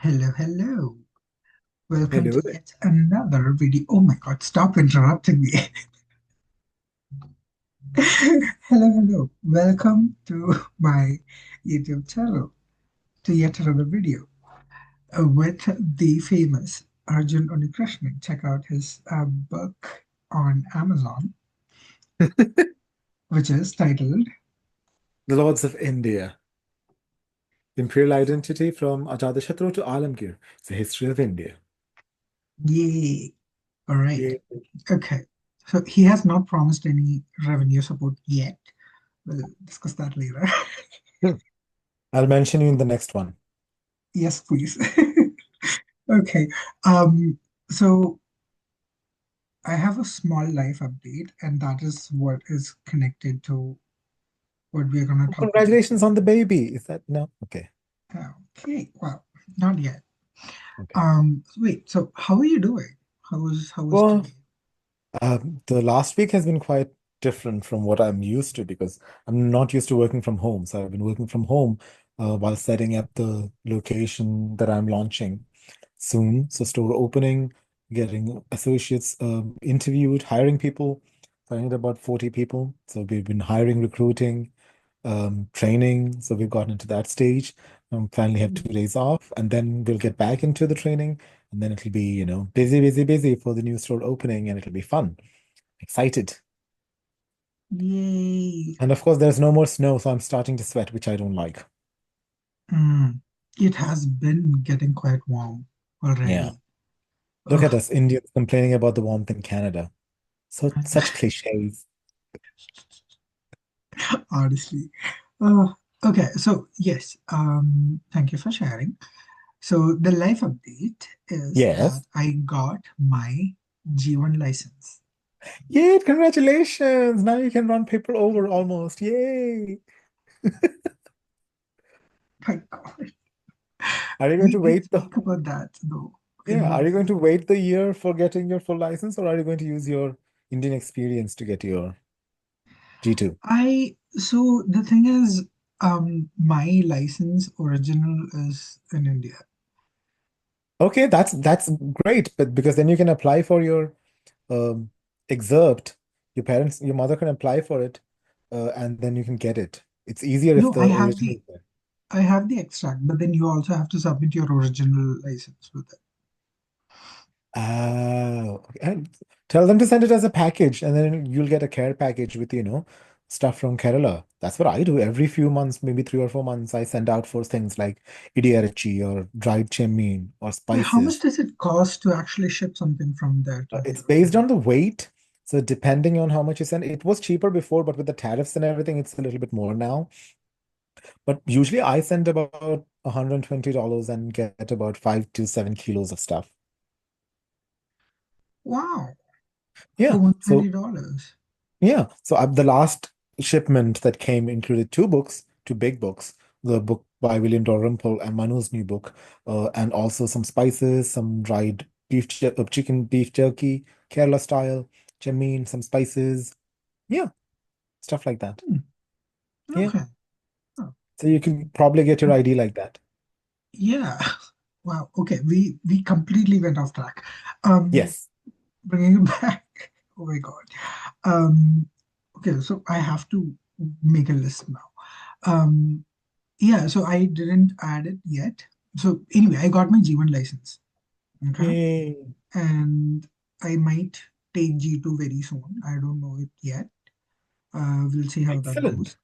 Hello, hello. Welcome to Hello there. yet another video. Oh my God, stop interrupting me. Hello, hello. Welcome to my YouTube channel, to yet another video with the famous Arjun Unikrishnan. Check out his book on Amazon, which is titled The Lords of India. Imperial Identity from Ajatashatru to Alamgir. It's the history of India. Yay. All right. Yeah. Okay. So he has not promised any revenue support yet. We'll discuss that later. I'll mention you in the next one. Yes, please. Okay. So I have a small life update, and that is what is connected to what we're going to Oh, talk about congratulations on the today. baby. Is that no? Okay. Okay, well, not yet. Okay. Wait, so how are you doing? How was Well, today? the last week has been quite different from what I'm used to because I'm not used to working from home. So I've been working from home while setting up the location that I'm launching soon. So store opening, getting associates interviewed, hiring people. So I need about 40 people. So we've been hiring, recruiting, training. So we've gotten into that stage. Finally have 2 days off, and then we'll get back into the training, and then it'll be, busy, busy, busy for the new store opening, and it'll be fun. Excited. Yay. And of course, there's no more snow, so I'm starting to sweat, which I don't like. Mm, it has been getting quite warm Yeah. already. Look at Ugh, us, Indians complaining about the warmth in Canada. So such cliches. honestly. Uh, okay, so yes, thank you for sharing. So the life update is that Yes. I got my G1 license. Yay, congratulations. Now you can run people over almost. Yay. My God. Are you going We to did wait speak about that though yeah, are in you going to wait the year for getting your full license, or are you going to use your Indian experience to get your G2? I so the thing is my license original is in India. Okay, that's great, but because then you can apply for your um, excerpt. Your mother can apply for it, and then you can get it. It's easier if No, the original is there. I have the extract, but then you also have to submit your original license with it. Okay. And tell them to send it as a package, and then you'll get a care package with, stuff from Kerala. That's what I do. Every few months, maybe 3 or 4 months, I send out for things like idiarachi or dried chimney or Wait, how much spices. does it cost to actually ship something from there to It's here? based on the weight. So depending on how much you send, it was cheaper before, but with the tariffs and everything, it's a little bit more now. But usually I send about $120 and get about 5 to 7 kilos of stuff. Wow, for Yeah. So $120. The last shipment that came included 2 books, 2 big books, the book by William Dalrymple and Manu's new book, and also some spices, some dried chicken beef jerky, Kerala style, jamein, some spices. Yeah, stuff like that. Hmm, Yeah. okay. Oh, So you can probably get your ID like that. yeah. Wow. Okay. We completely went off track. Um, Yes. bringing it back. Oh my God. Um, okay. So I have to make a list now. Um, yeah. So I didn't add it yet. So anyway, I got my G1 license. Okay. Yay. And I might take G2 very soon. I don't know it yet. We'll see how that Excellent. goes.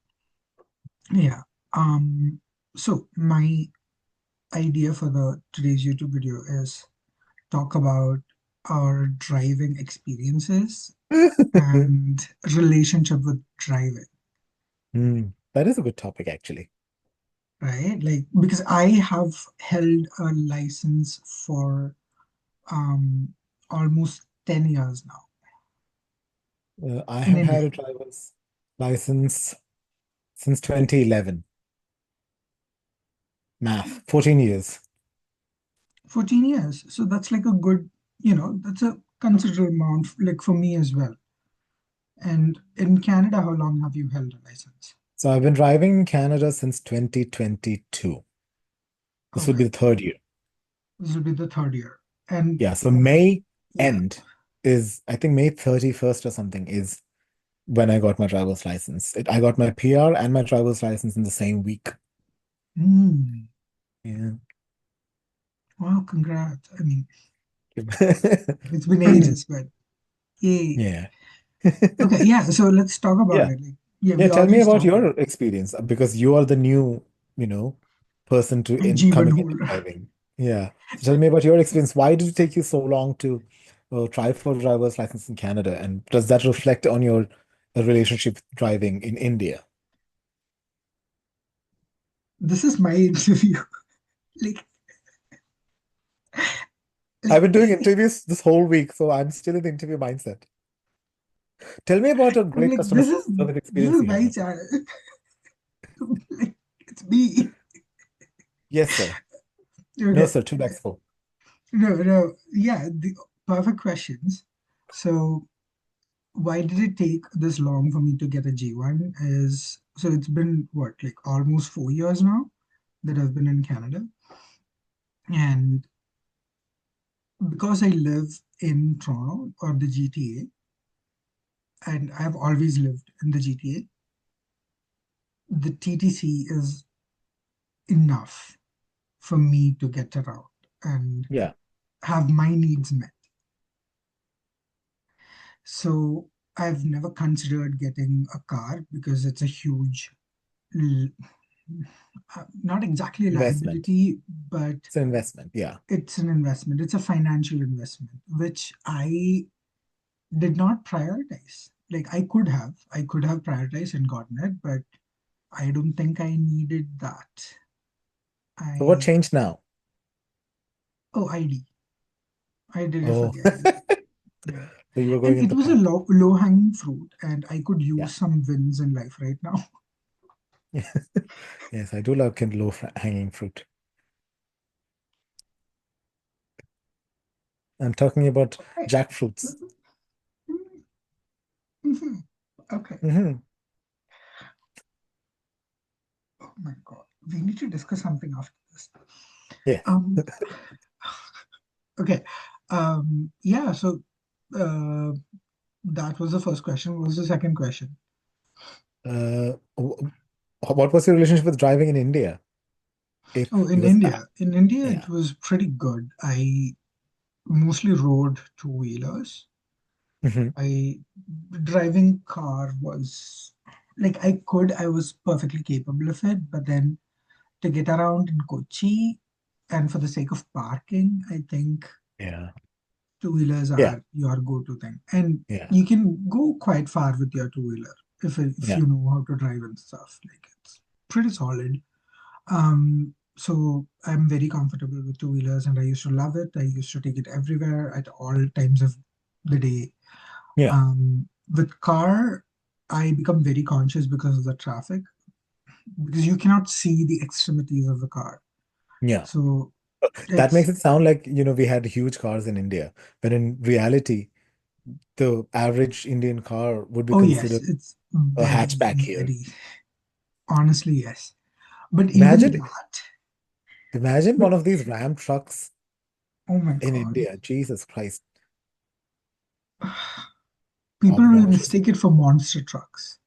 Yeah. Um, so my idea for the today's YouTube video is talk about our driving experiences and relationship with driving, That is a good topic, actually. right? Like because I have held a license for um almost 10 years now I in have had India. a driver's license since 2011. Math, 14 years. 14 years. So that's like a good, that's a considerable amount like for me as well. And in Canada, how long have you held a license? So I've been driving in Canada since 2022. This would Okay. be the third year. This will be the third year. And Yeah, so May yeah. end is, I think May 31st or something is when I got my driver's license. I got my PR and my driver's license in the same week. Hmm. Yeah. Wow, congrats. I mean, it's been ages, but yay. Yeah. Okay, yeah, so let's talk about Yeah. it. Like, yeah, Yeah, we tell me always about talk about your experience because you are the new, you know, person to in Jeevan coming into Hool. driving. Yeah. So tell me about your experience. Why did it take you so long to try for a driver's license in Canada? And does that reflect on your relationship with driving in India? This is my interview. Like, I've like, been doing interviews this whole week, so I'm still in the interview mindset. Tell me about a I'm great like, customer service this experience is you my had. channel. Like, it's me. Yes, sir. No, Okay. sir. 2 lakhs 4. No, no, yeah, the perfect questions. So, why did it take this long for me to get a G1? Is so it's been what, like almost 4 years now that I've been in Canada. And because I live in Toronto or the GTA, and I've always lived in the GTA, the TTC is enough for me to get around and Yeah, have my needs met. So I've never considered getting a car because it's a huge, not exactly investment. liability, but It's an investment. Yeah. it's an investment. It's a financial investment, which I did not prioritize. Like I could have prioritized and gotten it, but I don't think I needed that. So what I changed now? Oh, ID. I did it for Oh, the ID. so Yeah. you were going And in it the was a path. low hanging fruit, and I could Yeah. use some wins in life right now. Yes, I do love kind of low hanging fruit. I'm talking about Right. jackfruits. Mhm, mhm. Okay. Hmm. Oh my God. We need to discuss something after this. Yes. Um, okay. Yeah, so uh, that was the first question. What was the second question? What was your relationship with driving in India? Oh, If in because India. In India, it yeah. was pretty good. I mostly rode two-wheelers. Hmm. I driving car was like I was perfectly capable of it, but then to get around in Kochi and for the sake of parking, I think Yeah. two-wheelers Yeah. are your go-to thing. And Yeah. you can go quite far with your two-wheeler if Yeah. you know how to drive and stuff. Like it's pretty solid. So I'm very comfortable with two-wheelers and I used to love it. I used to take it everywhere at all times of the day. Yeah. With car, I become very conscious because of the traffic, because you cannot see the extremities of the car. Yeah. So That makes it's it sound like, we had huge cars in India, but in reality, the average Indian car would be oh yes, considered it's a very, hatchback here. very honestly yes. But even Imagine, that, imagine but one of these Ram trucks oh my in God, India. Jesus Christ. people will Obnoxious. mistake it for monster trucks.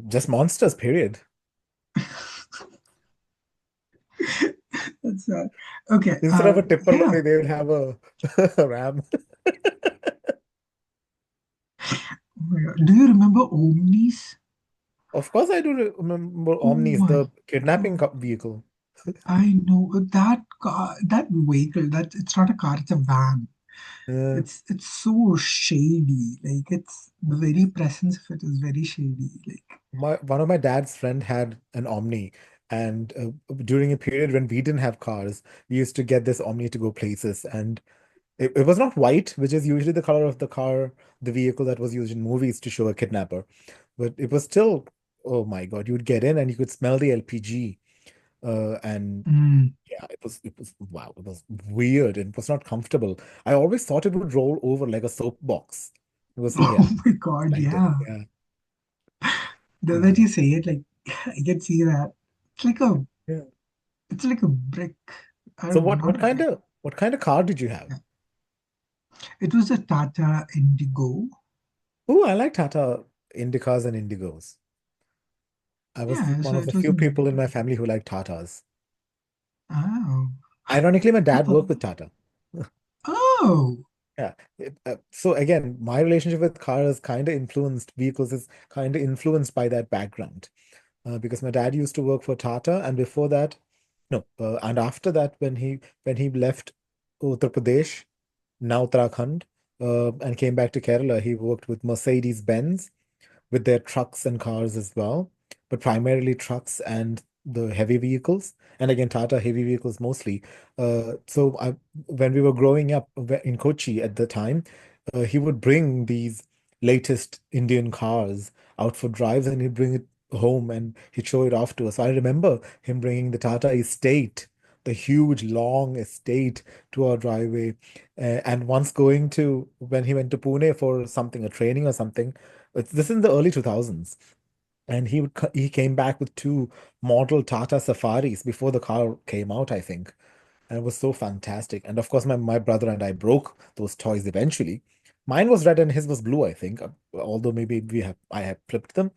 Just monsters, period. That's okay. Instead of a tipper Yeah. lorry, they will have a, a Ram. Oh my God. Do you remember Omnis? Of course, I do remember Oh Omnis, my the kidnapping God. vehicle. I know that car, that vehicle, that it's not a car, it's a van. Uh, It's so shady. Like it's the very presence of it is very shady. Like one of my dad's friend had an Omni, and during a period when we didn't have cars, we used to get this Omni to go places, and it was not white, which is usually the color of the car, the vehicle that was used in movies to show a kidnapper. But it was still, oh my God, you'd get in and you could smell the LPG. And mm. yeah, it was wow, it was weird and it was not comfortable. I always thought it would roll over like a soap box. It was, yeah, Oh my God, like this. yeah. Yeah. The that Yeah. you say it, like I can see that. It's like a Yeah. it's like a brick. I So remember. what kind of car did you have? Yeah. It was a Tata Indigo. Oh, I like Tata Indicas and Indigos. I was Yeah, one so of the it was few in. people in my family who liked Tatas. Oh. Ironically, my dad Well, worked with Tata. oh. Yeah. So again, my relationship with cars kind of influenced vehicles is kind of influenced by that background. Because my dad used to work for Tata, and before that, no, and after that, when he left Uttar Pradesh, now Uttarakhand, and came back to Kerala, he worked with Mercedes-Benz with their trucks and cars as well, but primarily trucks and the heavy vehicles. And again, Tata heavy vehicles mostly. When we were growing up in Kochi at the time, he would bring these latest Indian cars out for drives and he'd bring it home and he'd show it off to us. I remember him bringing the Tata Estate, the huge long estate to our driveway. And once when he went to Pune for something, a training or something, this is in the early 2000s. And he came back with two model Tata Safaris before the car came out, I think. And it was so fantastic. And of course, my brother and I broke those toys eventually. Mine was red and his was blue, I think. Although maybe I have flipped them.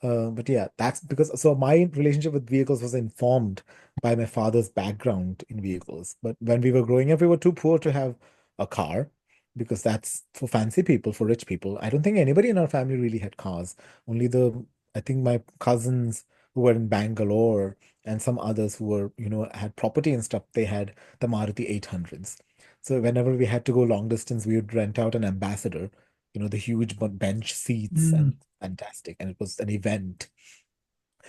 But yeah, that's because so my relationship with vehicles was informed by my father's background in vehicles. But when we were growing up, we were too poor to have a car because that's for fancy people, for rich people. I don't think anybody in our family really had cars. Only I think my cousins who were in Bangalore and some others who were, had property and stuff, they had the Maruti 800s. So whenever we had to go long distance, we would rent out an Ambassador, the huge bench seats Mm, and fantastic. And it was an event.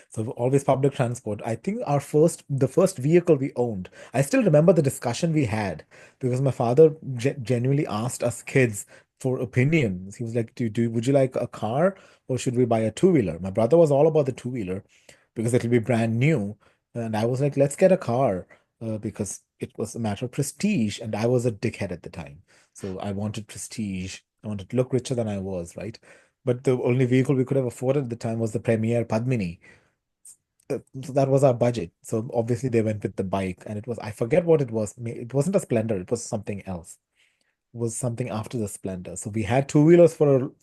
So always public transport. I think the first vehicle we owned, I still remember the discussion we had because my father genuinely asked us kids for opinions. He was like, would you like a car or should we buy a two-wheeler? My brother was all about the two-wheeler because it'll be brand new. And I was like, let's get a car because it was a matter of prestige. And I was a dickhead at the time. So I wanted prestige. I wanted to look richer than I was, right? But the only vehicle we could have afforded at the time was the Premier Padmini. So that was our budget. So obviously they went with the bike, and I forget what it was. It wasn't a Splendor, it was something else. It was something after the Splendor. So we had two-wheelers for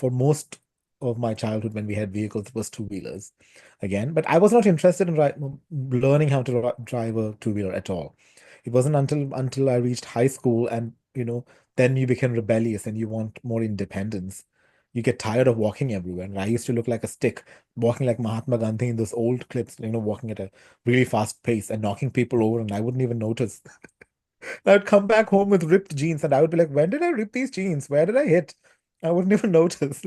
most of my childhood when we had vehicles, it was two-wheelers again. But I was not interested in learning how to drive a two-wheeler at all. It wasn't until I reached high school and then you become rebellious and you want more independence. You get tired of walking everywhere. And I used to look like a stick, walking like Mahatma Gandhi in those old clips, walking at a really fast pace and knocking people over, and I wouldn't even notice. I'd come back home with ripped jeans and I would be like, when did I rip these jeans? Where did I hit? I wouldn't even notice.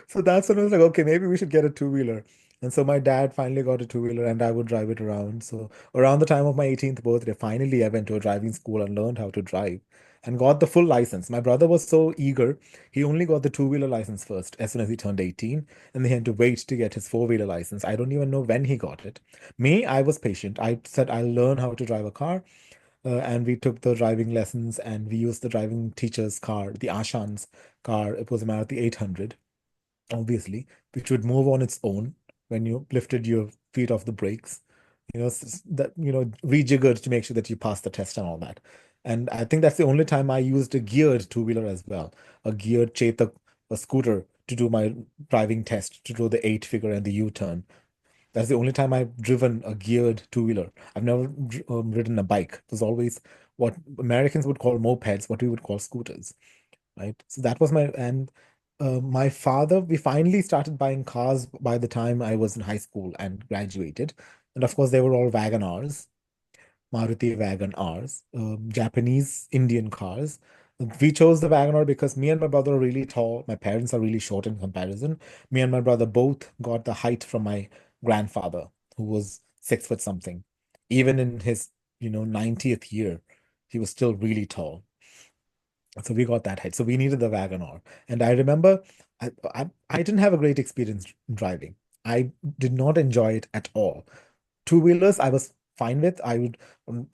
So that's when I was like, okay, maybe we should get a two-wheeler. And so my dad finally got a two-wheeler and I would drive it around. So around the time of my 18th birthday, finally I went to a driving school and learned how to drive and got the full license. My brother was so eager, he only got the two-wheeler license first as soon as he turned 18, and he had to wait to get his four-wheeler license. I don't even know when he got it. Me, I was patient. I said I'll learn how to drive a car. And we took the driving lessons and we used the driving teacher's car, the Ashan's car. It was a Maruti 800, obviously, which would move on its own when you lifted your feet off the brakes, rejiggered to make sure that you pass the test and all that. And I think that's the only time I used a geared two-wheeler as well, a geared Chetak, a scooter to do my driving test, to do the eight figure and the U-turn. That's the only time I've driven a geared two-wheeler. I've never ridden a bike. It was always what Americans would call mopeds, what we would call scooters, right? So that was my father. We finally started buying cars by the time I was in high school and graduated. And of course, they were all Wagon-Rs, Maruti Wagon-Rs, Japanese Indian cars. We chose the Wagon-R because me and my brother are really tall. My parents are really short in comparison. Me and my brother both got the height from my grandfather, who was 6 foot something. Even in his, 90th year, he was still really tall. So we got that height. So we needed the Wagon-R. And I remember I didn't have a great experience driving. I did not enjoy it at all. Two-wheelers, I was fine with. I would,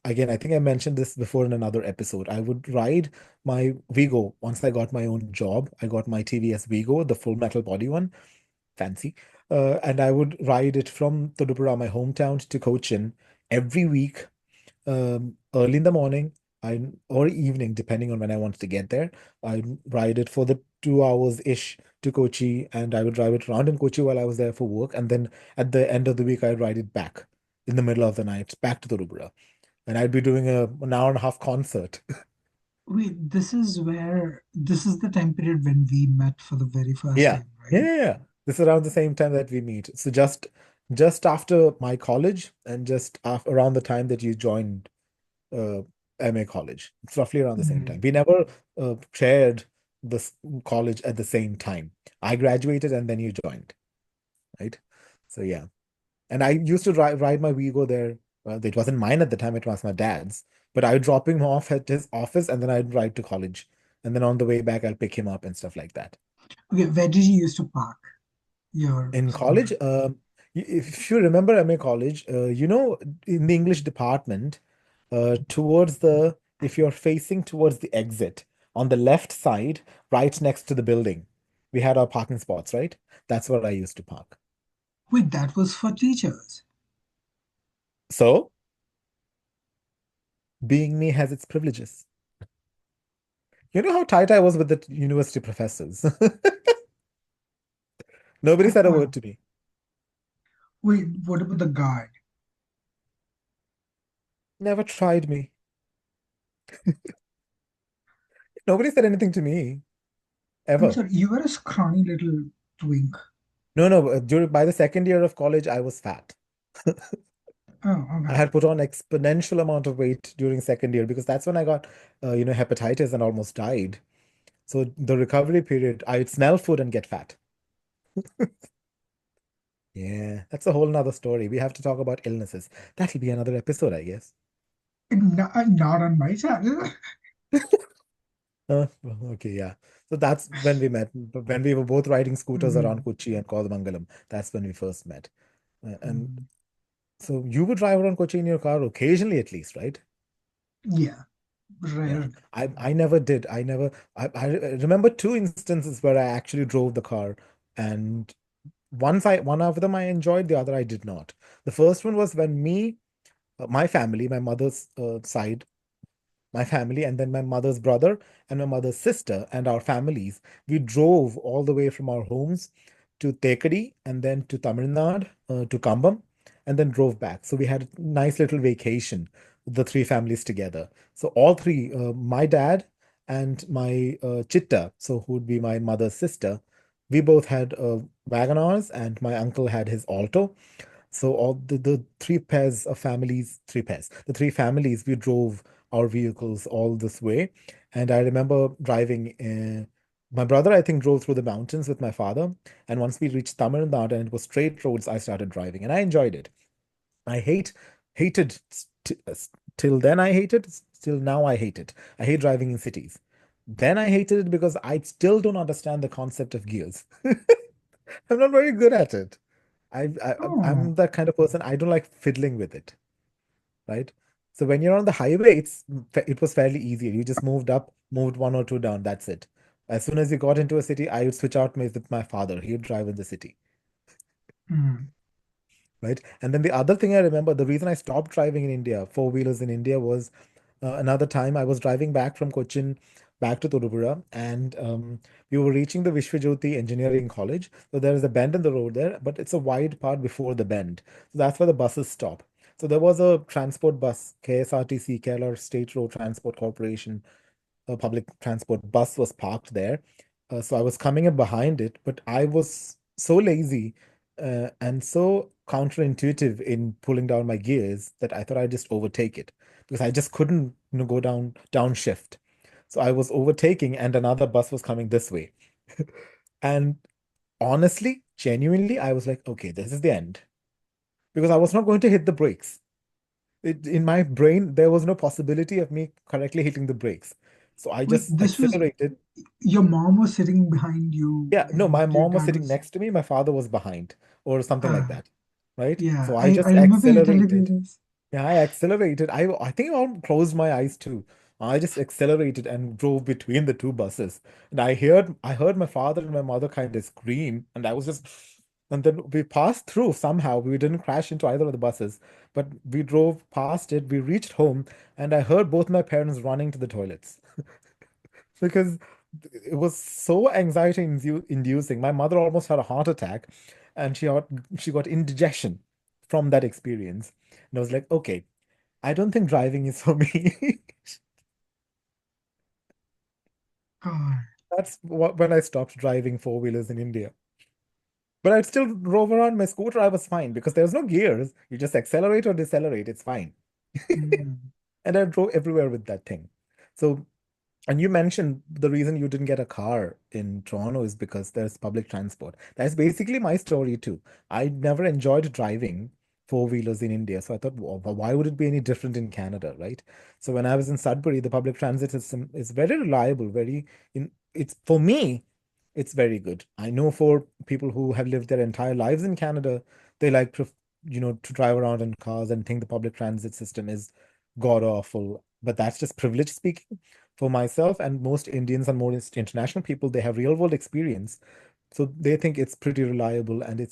again, I think I mentioned this before in another episode. I would ride my Vigo once I got my own job. I got my TVS Vigo, the full metal body one, fancy. And I would ride it from Todupura, my hometown, to Cochin every week, early in the morning or evening, depending on when I wanted to get there. I'd ride it for the 2 hours-ish to Kochi, and I would drive it around in Kochi while I was there for work. And then at the end of the week, I'd ride it back in the middle of the night back to Tirupura. And I'd be doing an hour and a half concert. Wait, this is the time period when we met for the very first Yeah. time, Yeah, right? yeah, yeah. This is around the same time that we meet. So just after my college and just around the time that you joined uh, MA college. It's roughly around the same time. Mm. We never shared this college at the same time. I graduated and then you joined, right? So yeah. And I used to ride my Vigo there. Well, it wasn't mine at the time, it was my dad's. But I would drop him off at his office and then I'd ride to college. And then on the way back, I'll pick him up and stuff like that. Okay, where did you used to park your In college, scooter? if you remember MA college, in the English department, towards the, if you're facing towards the exit on the left side, right next to the building, we had our parking spots, right? That's where I used to park. Wait, that was for teachers. So, being me has its privileges. You know how tight I was with the university professors? Nobody said a word Oh, to me. wait, what about the guard? Never tried me. Nobody said anything to me, I'm ever. sorry, you were a scrawny little twink. No, no, by the second year of college, I was fat. Oh, I okay. had put on exponential amount of weight during second year because that's when I got, hepatitis and almost died. So the recovery period, I'd smell food and get fat. Yeah, that's a whole nother story. We have to talk about illnesses. That'll be another episode, I guess. Not on my channel. Okay, yeah. So that's when we met. When we were both riding scooters around Mm, Kochi and Kodamangalam. That's when we first met. And mm, so you would drive around Kochi in your car occasionally, at least, right? yeah, Yeah, rarely. I never did. I remember two instances where I actually drove the car, and one of them I enjoyed, the other I did not. The first one was when my family, my mother's side, my family, and then my mother's brother and my mother's sister and our families. We drove all the way from our homes to Tekadi and then to Tamil Nadu, to Kambam, and then drove back. So we had a nice little vacation, the three families together. So all three, my dad and my chitta, so who would be my mother's sister, we both had Wagonars, and my uncle had his Alto. So all the the three families, we drove our vehicles all this way. And I remember driving, my brother, I think, drove through the mountains with my father. And once we reached Tamil Nadu and it was straight roads, I started driving and I enjoyed it. I hated till then I hated, still now I hate it. I hate driving in cities. Then I hated it because I still don't understand the concept of gears. I'm not very good at it. I'm Oh, that kind of person. I don't like fiddling with it, right? So when you're on the highway, it was fairly easy. You just moved up, moved one or two down. That's it. As soon as you got into a city, I would switch out with my father. He would drive in the city, mm, right? And then the other thing I remember, the reason I stopped driving in India, four-wheelers in India, was another time I was driving back from Cochin back to Tirupura, and we were reaching the Vishwajyoti Engineering College. So there is a bend in the road there, but it's a wide part before the bend. So that's where the buses stop. So there was a transport bus, KSRTC, Kerala State Road Transport Corporation, a public transport bus was parked there. So I was coming in behind it, but I was so lazy and so counterintuitive in pulling down my gears that I thought I'd just overtake it because I just couldn't, go downshift. So I was overtaking, and another bus was coming this way. And honestly, genuinely, I was like, okay, this is the end because I was not going to hit the brakes. In my brain, there was no possibility of me correctly hitting the brakes. So I wait, just this was accelerated. your mom was sitting behind you Yeah, no, and my your mom was dad sitting was. next to me, my father was behind, or something like Ah, that. Right? yeah, So I I just remember you telling me accelerated. this. Yeah, I accelerated. I think I almost closed my eyes too. I just accelerated and drove between the two buses. And I heard my father and my mother kind of scream, and I was just And then we passed through somehow. We didn't crash into either of the buses, but we drove past it. We reached home, and I heard both my parents running to the toilets because it was so anxiety inducing. My mother almost had a heart attack, and she got indigestion from that experience. And I was like, okay, I don't think driving is for me. God. That's when I stopped driving four-wheelers in India. But I'd still drove around my scooter. I was fine because there's no gears. You just accelerate or decelerate. It's fine. Mm. And I drove everywhere with that thing. So, and you mentioned the reason you didn't get a car in Toronto is because there's public transport. That's basically my story too. I never enjoyed driving four-wheelers in India. So I thought, well, why would it be any different in Canada, right? So when I was in Sudbury, the public transit system is very reliable, it's for me, it's very good. I know for people who have lived their entire lives in Canada, they like to drive around in cars and think the public transit system is god awful. But that's just privilege speaking. For myself and most Indians and most international people, they have real world experience. So they think it's pretty reliable and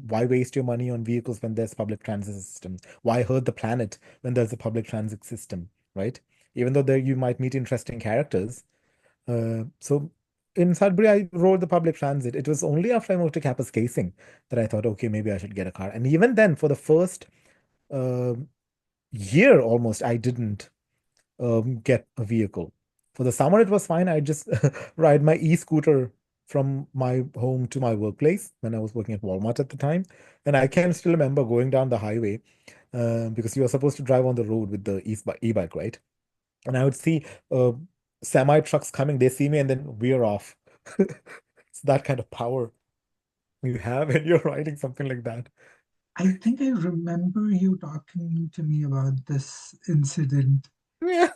why waste your money on vehicles when there's public transit system? Why hurt the planet when there's a public transit system, right? Even though there you might meet interesting characters. So in Sudbury, I rode the public transit. It was only after I moved to Casing that I thought, okay, maybe I should get a car. And even then, for the first uh, year almost, I didn't get a vehicle. For the summer, it was fine. I just ride my e-scooter from my home to my workplace when I was working at Walmart at the time. And I can still remember going down the highway because you are supposed to drive on the road with the e-bike, right? And I would see uh, semi trucks coming. They see me and then veer off. It's that kind of power you have when you're riding something like that. I think I remember you talking to me about this incident. Yeah.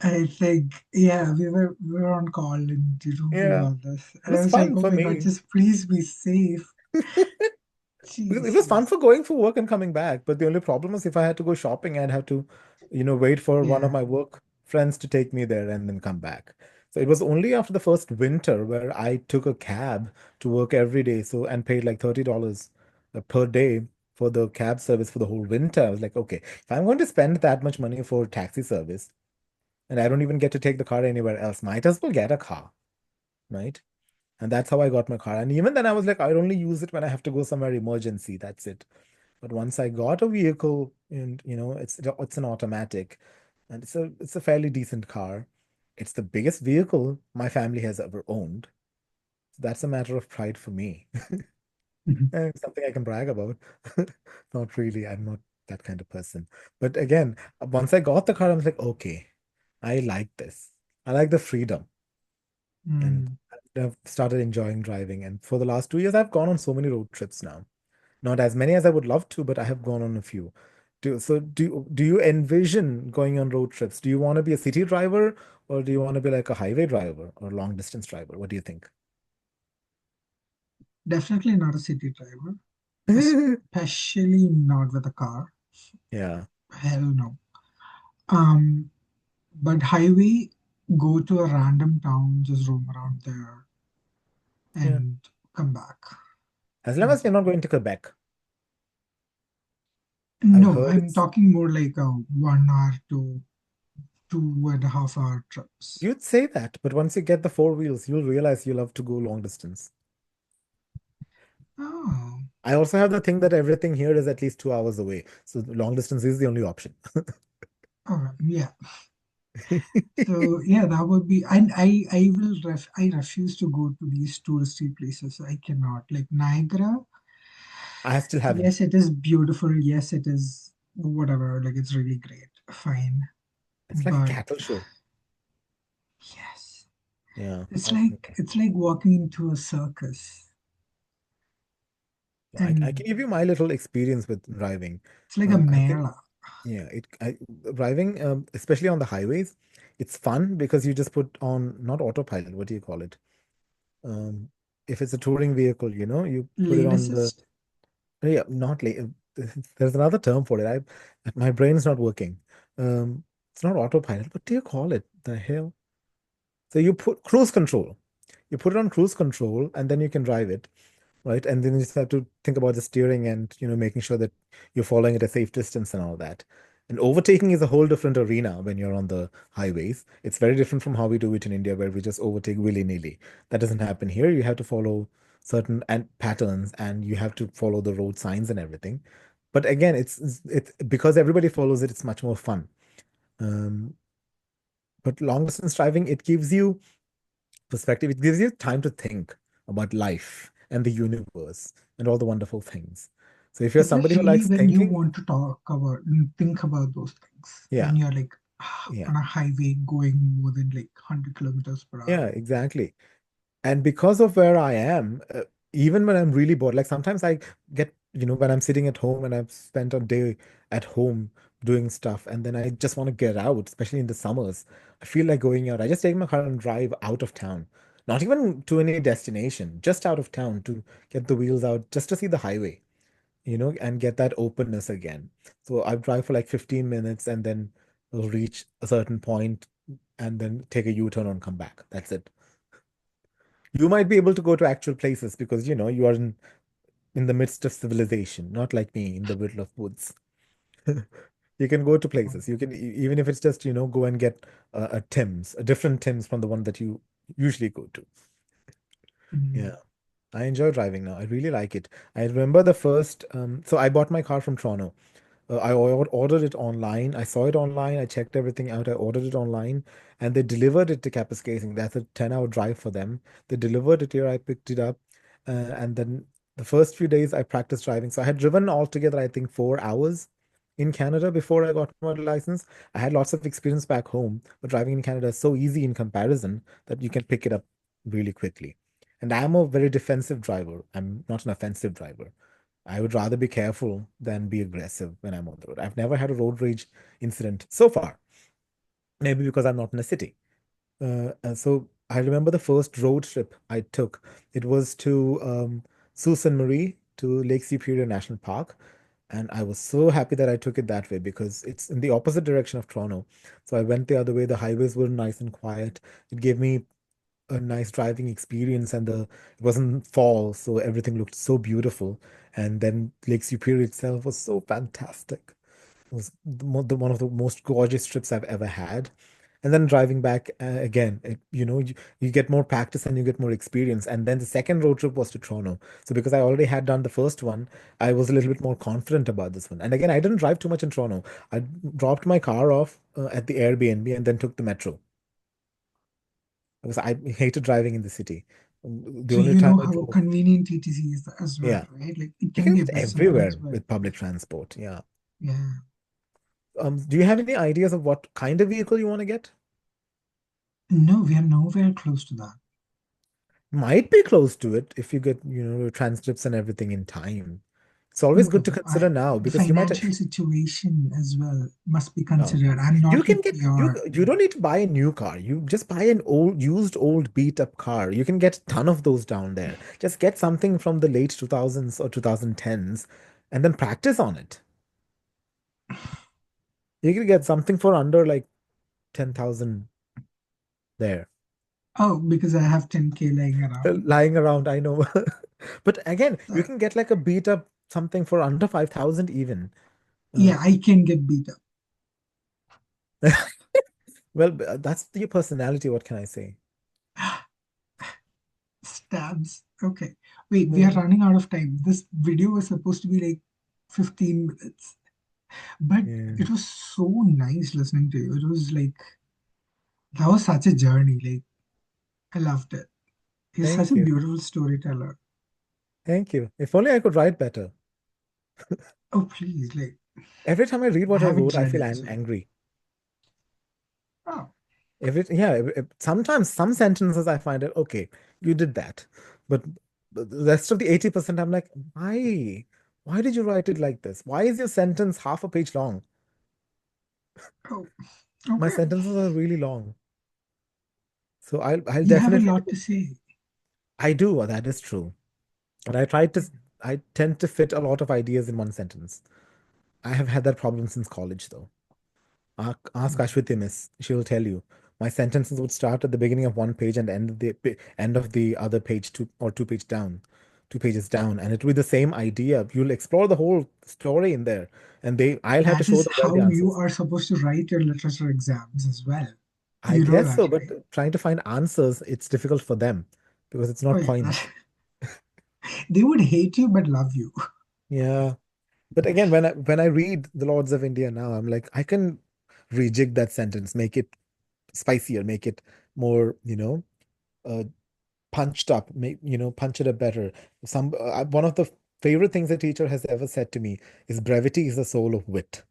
I think, yeah, we were on call and you told me Yeah. about this. It And I was was like, fun oh for my God, me. just please be safe. Because it was fun Jesus. for going for work and coming back. But the only problem was if I had to go shopping, I'd have to, wait for one of Yeah. my work friends to take me there and then come back. So it was only after the first winter where I took a cab to work every day. So and paid like $30 per day for the cab service for the whole winter. I was like, okay, if I'm going to spend that much money for taxi service and I don't even get to take the car anywhere else, might as well get a car, right? And that's how I got my car. And even then, I was like, I'd only use it when I have to go somewhere emergency. That's it. But once I got a vehicle, and it's an automatic, and it's a fairly decent car. It's the biggest vehicle my family has ever owned. So that's a matter of pride for me. Mhm. And something I can brag about. Not really. I'm not that kind of person. But again, once I got the car, I was like, okay, I like this. I like the freedom. And Mm. I've started enjoying driving. And for the last 2 years, I've gone on so many road trips now. Not as many as I would love to, but I have gone on a few. Do you envision going on road trips? Do you want to be a city driver or do you want to be like a highway driver or long distance driver? What do you think? Definitely not a city driver, especially not with a car. Yeah, Hell no. Um, but highway, go to a random town, just roam around there yeah. and come back. As long as That's you're it. not going to Quebec. I've No, heard I'm it's, talking more like a 1 hour to 2.5 hour trips. you'd say that, but once you get the four wheels, you'll realize you love to go long distance. Oh, I also have the thing that everything here is at least 2 hours away. So long distance is the only option. yeah. So yeah, that would be. And I refuse to go to these touristy places. I cannot. Like Niagara. I still haven't. Yes, it is beautiful. Yes, it is whatever. Like it's really great. Fine. It's like a But cattle show. yes, Yeah. it's like walking into a circus, I and can give you my little experience with driving. it's like a I think, mela. yeah, driving, especially on the highways, it's fun because you just put on not autopilot. What do you call it? Um, if it's a touring vehicle, you put it Lane on the, assist, yeah, not late. There's another term for it. My brain's not working. It's not autopilot. What do you call it? The hell? So you put cruise control. You put it on cruise control, and then you can drive it. right? And then you just have to think about the steering and, making sure that you're following at a safe distance and all that. And overtaking is a whole different arena when you're on the highways. It's very different from how we do it in India, where we just overtake willy-nilly. That doesn't happen here. You have to follow certain and patterns, and you have to follow the road signs and everything. But again, it's because everybody follows it, it's much more fun. Um, but long distance driving, it gives you perspective. It gives you time to think about life and the universe and all the wonderful things. So if you're somebody who Especially likes when you thinking, want to talk about think about those things. yeah, When you're like yeah, on a highway going more than like 100 kilometers per yeah, hour. exactly. And because of where I am, even when I'm really bored, like sometimes I get, when I'm sitting at home and I've spent a day at home doing stuff, and then I just want to get out, especially in the summers. I feel like going out. I just take my car and drive out of town, not even to any destination, just out of town to get the wheels out, just to see the highway, and get that openness again. So I drive for like 15 minutes and then will reach a certain point and then take a U-turn and come back. That's it. You might be able to go to actual places because you are in the midst of civilization, not like me in the middle of woods. You can go to places. You can even if it's just go and get a Tim's, a different Tim's from the one that you usually go to. Mm. Yeah, I enjoy driving now. I really like it. I remember the first. So I bought my car from Toronto. I ordered it online. I saw it online. I checked everything out. I ordered it online, and they delivered it to Kapuskasing. That's a 10-hour drive for them. They delivered it here. I picked it up, and then the first few days I practiced driving. So I had driven altogether, I think, 4 hours in Canada before I got my license. I had lots of experience back home, but driving in Canada is so easy in comparison that you can pick it up really quickly. And I'm a very defensive driver. I'm not an offensive driver. I would rather be careful than be aggressive when I'm on the road. I've never had a road rage incident so far, maybe because I'm not in a city. So I remember the first road trip I took. It was to Sault Ste. Marie to Lake Superior National Park. And I was so happy that I took it that way because it's in the opposite direction of Toronto. So I went the other way. The highways were nice and quiet. It gave me a nice driving experience, and it wasn't fall, so everything looked so beautiful. And then Lake Superior itself was so fantastic. It was one of the most gorgeous trips I've ever had. And then driving back again, you get more practice and you get more experience. And then the second road trip was to Toronto. So because I already had done the first one, I was a little bit more confident about this one. And again, I didn't drive too much in Toronto. I dropped my car off at the Airbnb and then took the metro because I hated driving in the city. The So only you time know I how drove, convenient TTC is as well, yeah, right? Like it you can can be a get best of as everywhere well. with public transport. Yeah. Yeah. Do you have any ideas of what kind of vehicle you want to get? No, we are nowhere close to that. Might be close to it if you get, transcripts and everything in time. It's always good to No, consider now the because you might, financial situation as well must be no. considered. I'm You not can like get your. you don't need to buy a new car. You just buy an old beat up car. You can get a ton of those down there. Just get something from the late 2000s or 2010s and then practice on it. You can get something for under like 10,000 there. Oh, because I have 10K lying around. Lying around, I know. But again, you So, can get like a beat up something for under 5,000 even. Uh, yeah, I can get beat up. well, that's your personality. What can I say? Stabs. Okay. Wait, we are Uh, running out of time. This video was supposed to be like 15 minutes. But yeah. it was so nice listening to you. It was like that was such a journey. Like I loved it. You're such Thank a you. beautiful storyteller. Thank you. If only I could write better. Oh please, like Every time I read I what I wrote, haven't I read feel it, so angry. oh, Yeah, sometimes some sentences I find it okay, you did that. But the rest of the 80%, I'm like, why? Why did you write it like this? Why is your sentence half a page long? oh, My okay. sentences are really long. So I'll You have a definitely lot to say. I do, that is true. But I tend to fit a lot of ideas in one sentence. I have had that problem since college though. Ask Ashwati Miss, she'll tell you. My sentences would start at the beginning of one page and end of the other page two page down. 2 pages down, and it'll be the same idea. You'll explore the whole story in there, and I'll have to That show is them where how the you answers. are supposed to write your literature exams as well. I You know guess that, so, but right? trying to find answers, it's difficult for them because it's Oh not yeah, points. they would hate you but love you. Yeah. But again, when I read The Lords of India now, I'm like, I can rejig that sentence, make it spicier, make it more, uh, punched up, punch it up better. One of the favorite things a teacher has ever said to me is brevity is the soul of wit.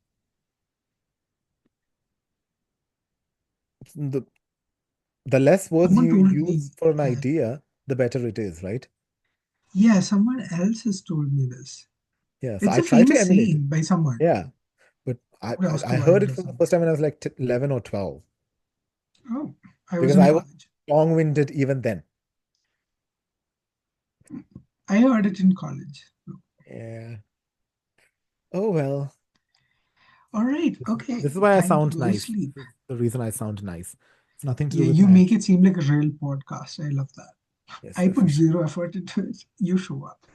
The the less words Someone you told me, use for an yeah, idea, the better it is, right? yeah, someone else has told me this. Yeah. So It's I a try to famous emulate it. saying by someone Yeah. But I, who I, lost I a heard wife it or from the something. first time when I was like 11 or 12 Oh, I was because in I was college. long-winded even then. I heard it in college. Yeah. Oh well. All right, This is, okay. this is why I Time to sound go to nice. sleep. This is the reason I sound nice. It's nothing to do Yeah, with you my make actual. it seem like a real podcast. I love that. Yes, I sir, for put sure. zero effort into it. You show up.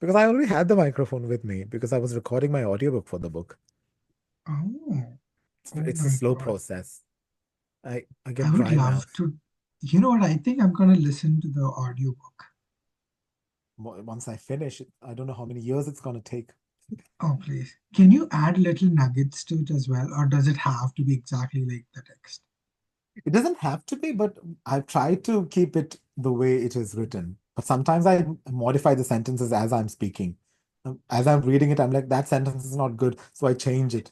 Because I already had the microphone with me because I was recording my audiobook for the book. Oh, oh It's a my slow God. process. I I get would dry love mouth to. You know what? I think I'm gonna listen to the audiobook. once I finish it. I don't know how many years it's gonna take. Oh, please. Can you add little nuggets to it as well, or does it have to be exactly like the text? It doesn't have to be, but I've tried to keep it the way it is written. But sometimes I modify the sentences as I'm speaking. As I'm reading it, I'm like, that sentence is not good, so I change it.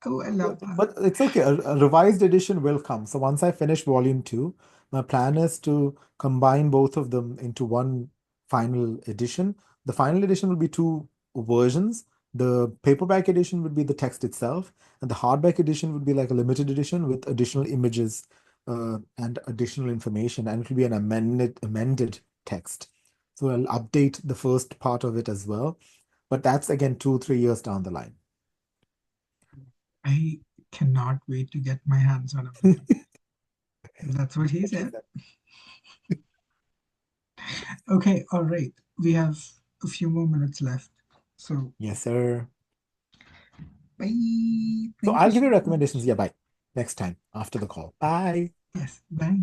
Oh, I love that. But it's okay. A revised edition will come. So once I finish volume two, my plan is to combine both of them into one final edition. The final edition will be two versions. The paperback edition would be the text itself, and the hardback edition would be like a limited edition with additional images and additional information, and it will be an amended text. So I'll update the first part of it as well. But that's again 2, 3 years down the line. I cannot wait to get my hands on everything. That's what he What she said. said. Okay, all right. We have a few more minutes left. So, Yes, sir. bye. So Thank you I'll give so you much. recommendations. Yeah, bye. Next time after the call. Bye. Yes, bye.